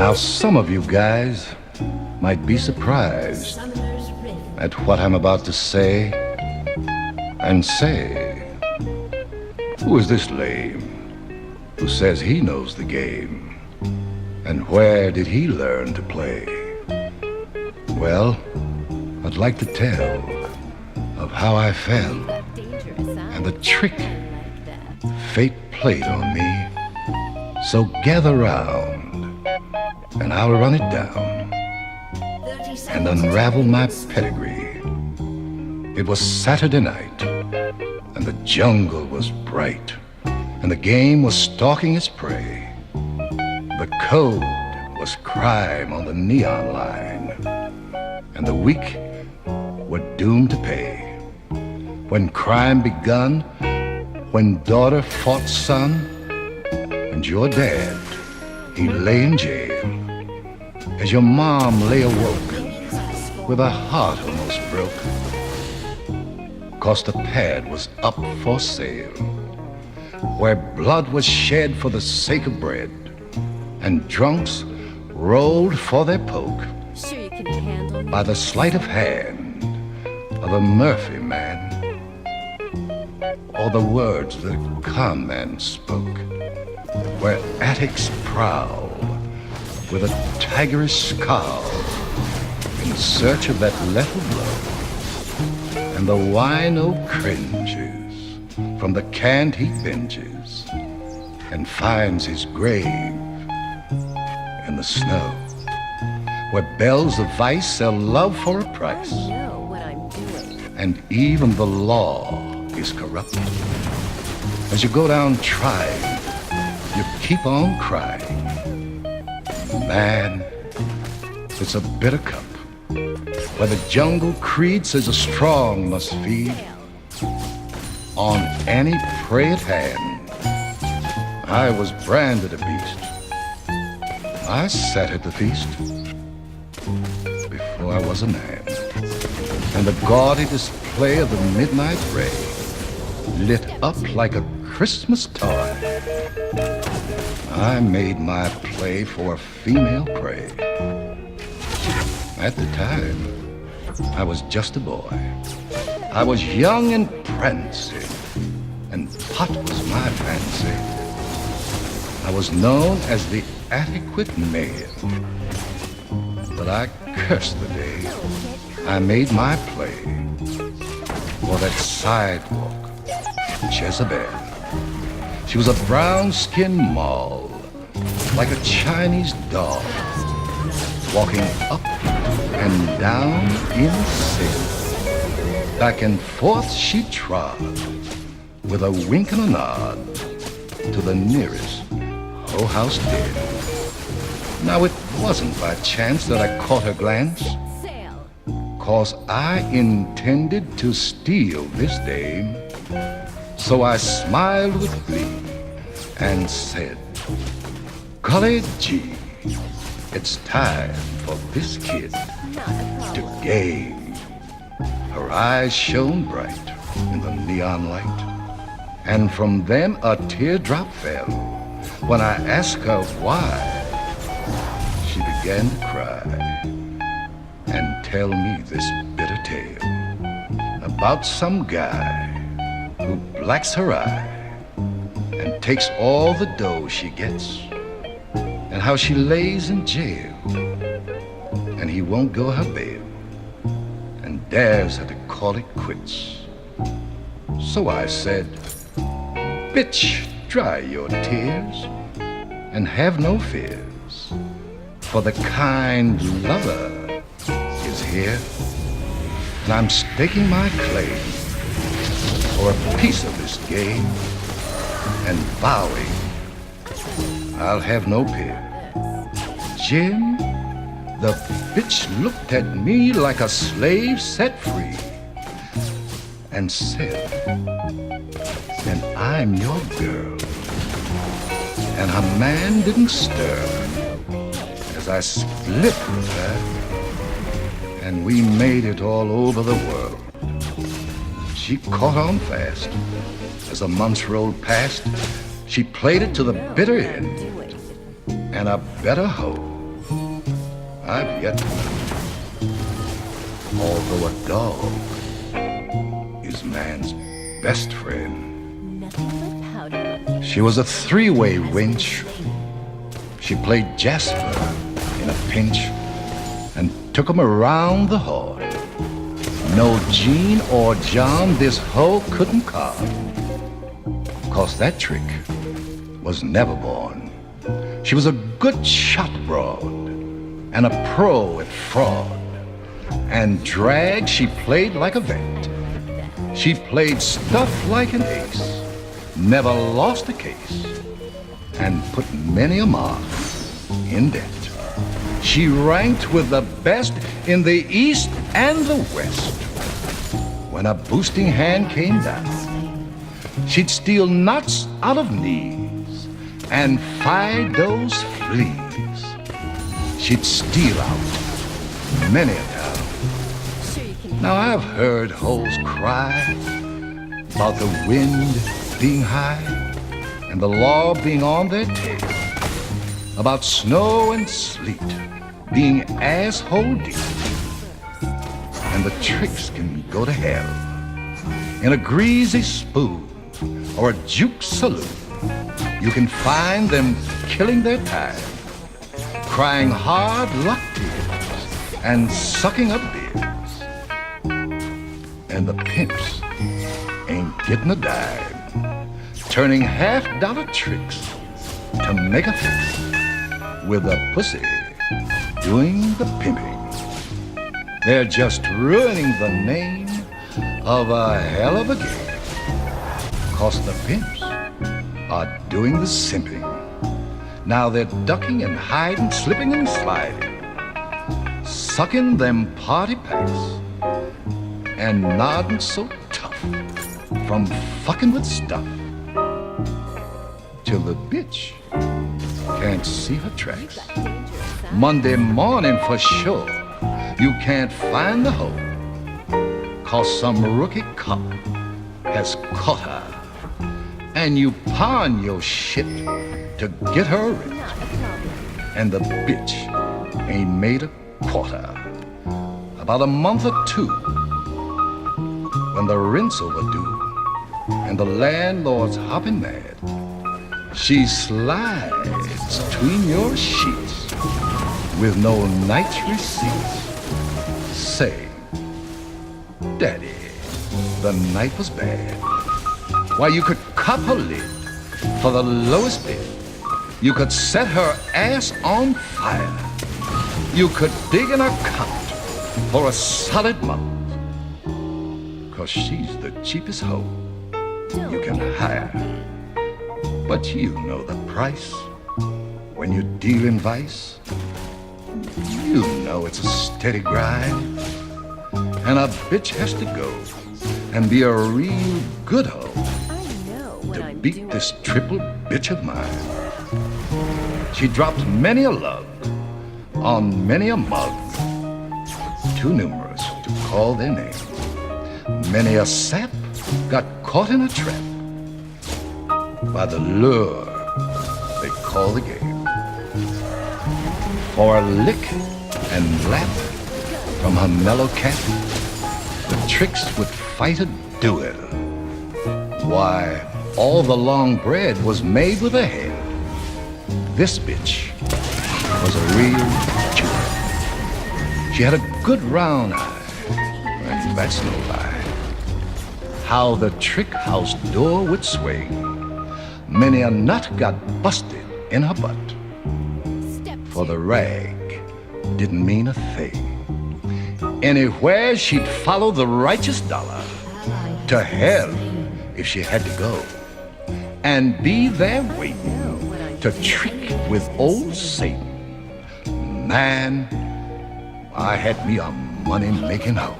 Now, some of you guys might be surprised at what I'm about to say and say, who is this lame who says he knows the game? And where did he learn to play? Well, I'd like to tell of how I fell and the trick fate played on me. So gather round and I'll run it down and unravel my pedigree. It was Saturday night and the jungle was bright and the game was stalking its prey. The code was crime on the neon line, and the weak were doomed to pay. When crime begun, when daughter fought son, and your dad, he lay in jail, as your mom lay awoke with her heart almost broke, 'cause the pad was up for sale, where blood was shed for the sake of bread, and drunks rolled for their poke. Sure you can handle me. By the sleight of hand of a Murphy man, or the words that a con man spoke, where attics prowl with a tigerish scowl in search of that lethal blow, and the wino cringes from the Cant he binges and finds his grave in the snow, where bells of vice sell love for a price, I know what I'm doing. and even the law is corrupt. As you go down trying, you keep on crying. Man, it's a bitter cup, where the jungle creed says a strong must feed on any prey at hand. I was branded a beast. I sat at the feast before I was a man, and the gaudy display of the midnight ray lit up like a Christmas toy. I made my play for female prey. At the time, I was just a boy. I was young and prancing, and pot was my fancy. I was known as the adequate male, but I cursed the day I made my play for that sidewalk Jezebel. She was a brown-skinned moll, like a Chinese doll, walking up and down in sin. Back and forth she trod, with a wink and a nod to the nearest whole house dead. Now it wasn't by chance that I caught her glance, 'cause I intended to steal this dame. So I smiled with glee and said, golly gee, it's time for this kid to game. Her eyes shone bright in the neon light, and from them a teardrop fell. When I asked her why, she began to cry and tell me this bitter tale about some guy who blacks her eye and takes all the dough she gets, and how she lays in jail and he won't go her bail, and dares her to call it quits. So I said, bitch, dry your tears and have no fears, for the kind lover is here, and I'm staking my claim for a piece of this game, and vowing I'll have no peer. Jim, the bitch looked at me like a slave set free and said, and I'm your girl. And her man didn't stir as I split with her, and we made it all over the world. She caught on fast. As the months rolled past, she played it to the bitter end, and a better hoe I've yet to know. Although a dog is man's best friend. Nothing but powder. She was a three-way winch. She played Jasper in a pinch and took him around the horn. No Jean or John this hoe couldn't carve. 'Cause that trick was never born. She was a good shot broad and a pro at fraud. And drag she played like a vet. She played stuff like an ace, never lost a case, and put many a mark in debt. She ranked with the best in the East and the West. When a boosting hand came down, she'd steal nuts out of knees and Fido's fleas. She'd steal out many a town. Sure you can. Now I've heard hoes cry about the wind being high and the law being on their tail, about snow and sleet being asshole deep, and the tricks can go to hell in a greasy spoon or a juke saloon. You can find them killing their time, crying hard luck tears and sucking up beers. And the pimps ain't getting a dime, turning half-dollar tricks to make a fix with a pussy doing the pimping. They're just ruining the name of a hell of a game. 'Cause the pimps are doing the simping. Now they're ducking and hiding, slipping and sliding, sucking them party packs and nodding so tough from fucking with stuff till the bitch can't see her tracks. Monday morning for sure, you can't find the hoe, 'cause some rookie cop has caught her, and you pawn your shit to get her rent, Not a problem. and the bitch ain't made a quarter. About a month or two, when the rent's overdue and the landlord's hopping mad, she slides between your sheets with no night receipts. Say, Daddy, the night was bad. Why, you could cop her lid for the lowest bid. You could set her ass on fire. You could dig an account for a solid month. 'Cause she's the cheapest hoe you can hire. But you know the price when you deal in vice. You know it's a steady grind. And a bitch has to go and be a real good hoe I know what to I'm beat doing. this triple bitch of mine. She dropped many a lug on many a mug, too numerous to call their name. Many a sap got caught in a trap by the lure they call the game. For a lick and lap from her mellow cat, the tricks would fight a duel. Why, all the long bread was made with her head. This bitch was a real jewel. She had a good round eye, and that's no lie. How the trick house door would swing. Many a nut got busted in her butt, Step for the rag didn't mean a thing. Anywhere she'd follow the righteous dollar, to hell if she had to go, and be there waiting to trick with old Satan. Man, I had me a money-making hoe.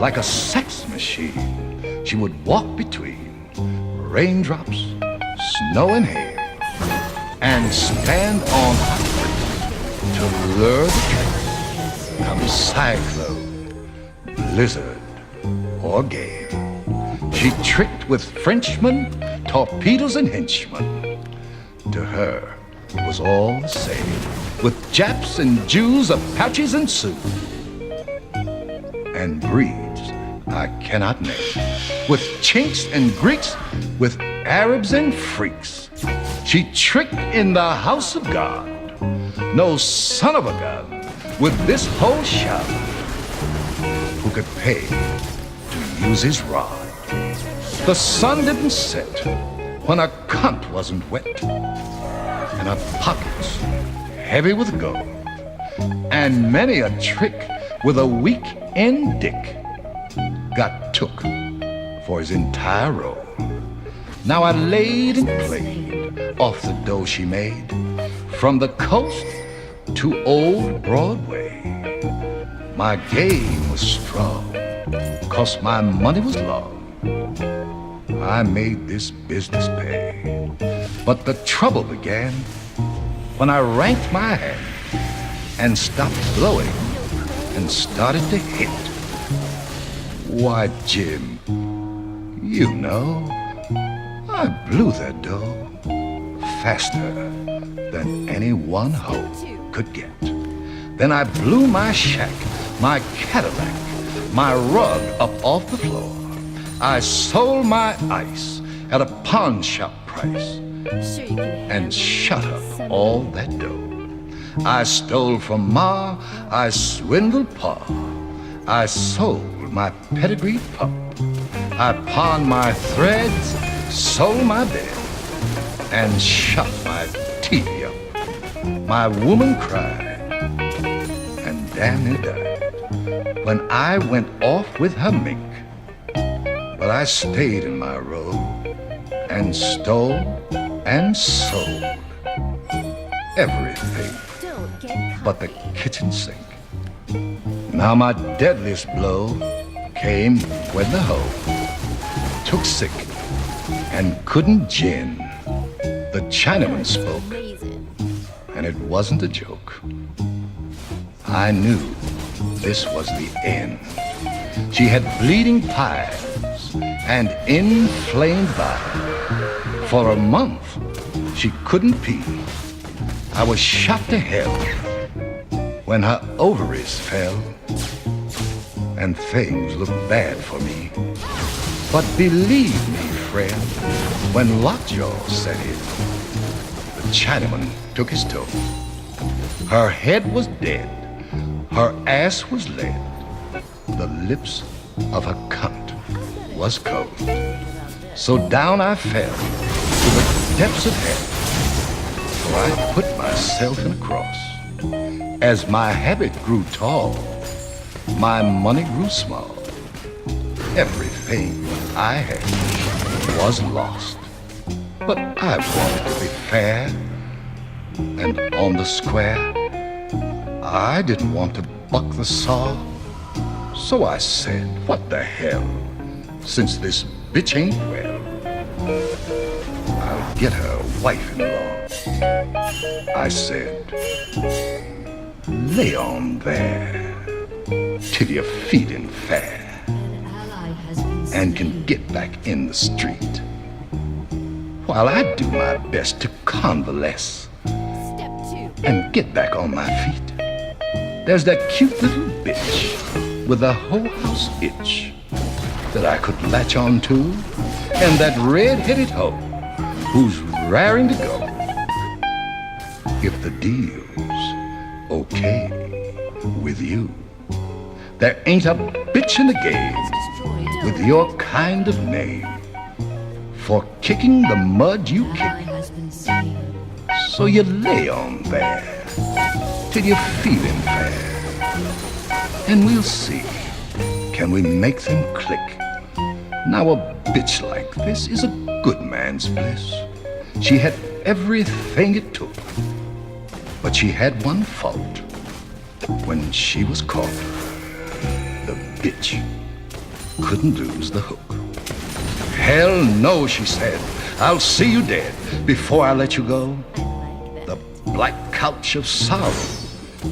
Like a sex machine, she would walk between raindrops, snow and hail, and stand on hot bricks to lure the trick. Come cyclone, blizzard, or gale. She tricked with Frenchmen, torpedoes, and henchmen. To her, it was all the same. with Japs and Jews, Apaches and Sioux, and breeds I cannot name, with Chinks and Greeks, with Arabs and freaks. She tricked in the house of God, no son of a gun, with this whole shop, who could pay to use his rod. The sun didn't set when her cunt wasn't wet, and her pockets heavy with gold, and many a trick with a week-end dick got took for his entire roll. Now I laid and played off the dough she made, from the coast to old Broadway. My game was strong, 'cause my money was long. I made this business pay. But the trouble began when I ranked my hand and stopped blowing and started to hit. Why, Jim, you know, I blew that dough faster than any one hoe could get. Then I blew my shack, my Cadillac, my rug up off the floor. I sold my ice at a pawn shop price Sure you can and handle shut up some- all that dough. I stole from Ma, I swindled Pa, I sold my pedigreed pup. I pawned my threads, sold my bed, and shut my TV up. My woman cried and damn near died when I went off with her mink. But I stayed in my row and stole and sold everything Don't get but the kitchen sink. Now my deadliest blow came when the hoe took sick and couldn't gin. The Chinaman spoke, amazing. and it wasn't a joke. I knew this was the end. She had bleeding pies and inflamed bile. For a month, she couldn't pee. I was shot to hell when her ovaries fell, and things looked bad for me. But believe me, friend, when lockjaw set in, the Chinaman took his toe. Her head was dead, her ass was lead, the lips of her cunt was cold. So down I fell to the depths of hell, for I put myself in a cross. As my habit grew tall, my money grew small. Everything I had was lost. But I wanted to be fair and on the square. I didn't want to buck the saw. So I said, what the hell? Since this bitch ain't well, I'll get her wife-in-law. I said, lay on there till you're feeding fair and can get back in the street, while I do my best to convalesce Step 2. and get back on my feet. There's that cute little bitch with a whole house itch that I could latch on to, and that red-headed hoe who's raring to go. If the deal's okay with you, there ain't a bitch in the game with your kind of name for kicking the mud you kick. So you lay on there till you're feeling fair, and we'll see, can we make them click? Now a bitch like this is a good man's bliss. She had everything it took, but she had one fault. When she was caught, the bitch couldn't lose the hook. Hell no, she said, I'll see you dead before I let you go. The black couch of sorrow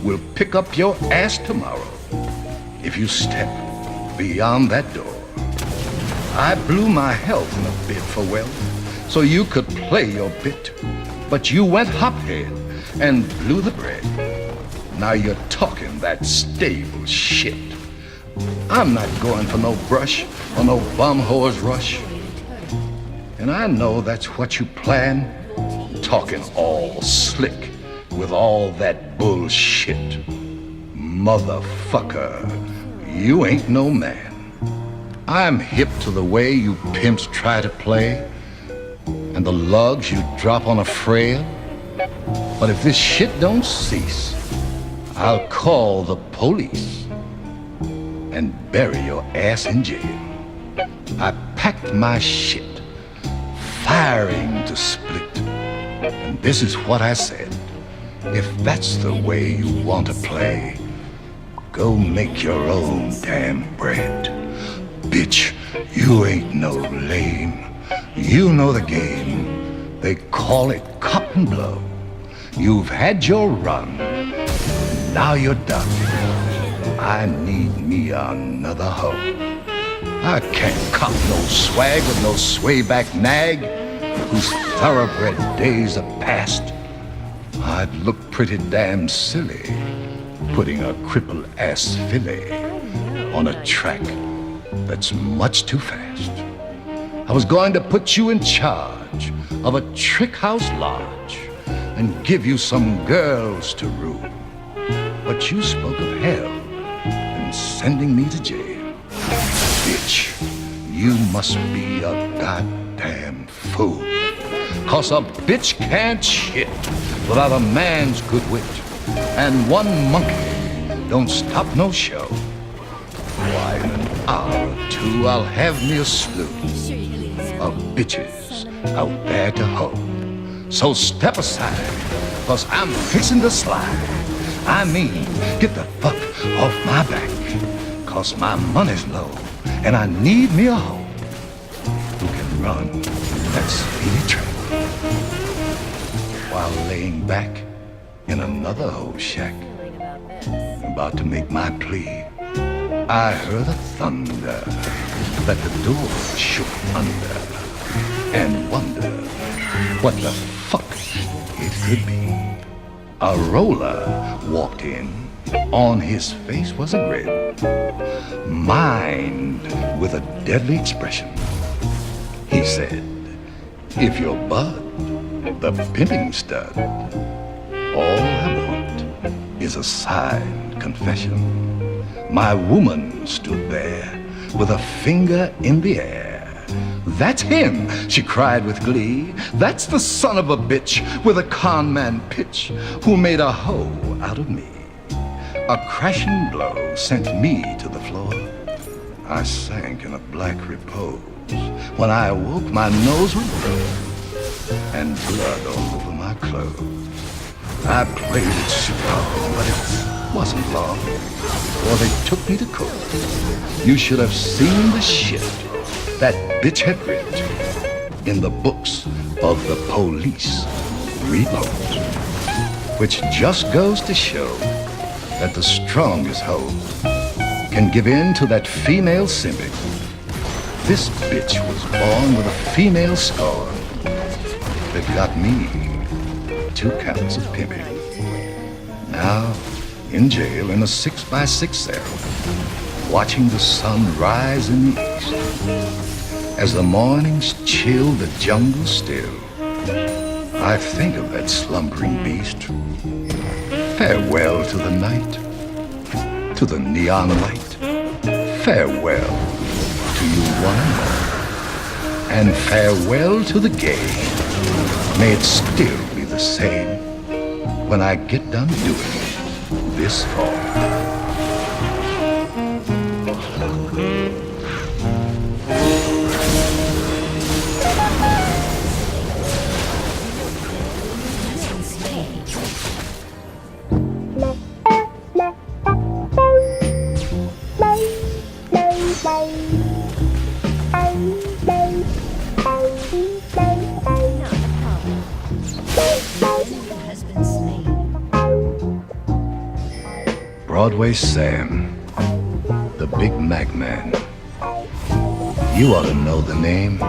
will pick up your ass tomorrow if you step beyond that door. I blew my health in a bid for wealth so you could play your bit, but you went hophead and blew the bread. Now you're talking that stable shit. I'm not going for no brush or no bum whore's rush. And I know that's what you plan, talking all slick with all that bullshit. Motherfucker, you ain't no man. I'm hip to the way you pimps try to play and the lugs you drop on a frail. But if this shit don't cease, I'll call the police and bury your ass in jail. I packed my shit, firing to split. And this is what I said. If that's the way you want to play, go make your own damn bread. Bitch, you ain't no lame. You know the game. They call it cock and blow. You've had your run. Now you're done. I need me another hoe. I can't cop no swag with no swayback nag whose thoroughbred days are past. I'd look pretty damn silly putting a crippled ass filly on a track that's much too fast. I was going to put you in charge of a trick house lodge and give you some girls to rule. But you spoke of hell and sending me to jail. Bitch, you must be a goddamn fool. 'Cause a bitch can't shit without a man's good wit. And one monkey don't stop no show. Why, in an hour or two, I'll have me a slew of bitches out there to hoe. So step aside, 'cause I'm fixing to slide. I mean, get the fuck off my back, 'cause my money's low, and I need me a hoe who can run that speedy track. While laying back in another hoe shack, about to make my plea, I heard a thunder that the door shook under, and wondered what the fuck it could be. A roller walked in. On his face was a grin, mind with a deadly expression. He said, if you're Bud, the pimping stud, all I want is a signed confession. My woman stood there with a finger in the air. That's him, she cried with glee. That's the son of a bitch with a con man pitch who made a hoe out of me. A crashing blow sent me to the floor. I sank in a black repose. When I awoke, my nose was broke and blood all over my clothes. I played it strong, but it wasn't long before they took me to court. You should have seen the shit that bitch had writ in the books of the police report, which just goes to show that the strongest hoe can give in to that female simping. This bitch was born with a female scorn that got me 2 counts of pimping. Now in jail in a 6x6 cell, watching the sun rise in the east. As the mornings chill the jungle still, I think of that slumbering beast. Farewell to the night, to the neon light. Farewell to you one and all. And farewell to the game. May it still be the same when I get done doing this fall. Broadway Sam, the Big Mac Man. You ought to know the name.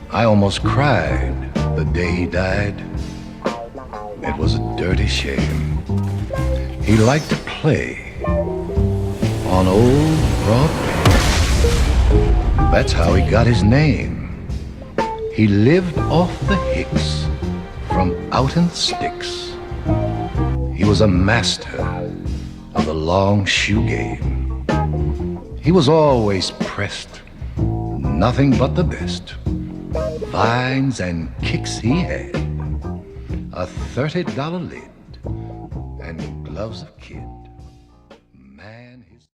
I almost cried the day he died. It was a dirty shame. He liked to play on old Broadway. That's how he got his name. He lived off the hicks from out in the sticks. He was a master of the long shoe game. He was always pressed, nothing but the best. Vines and kicks he had, a $30 lid, and gloves of kid.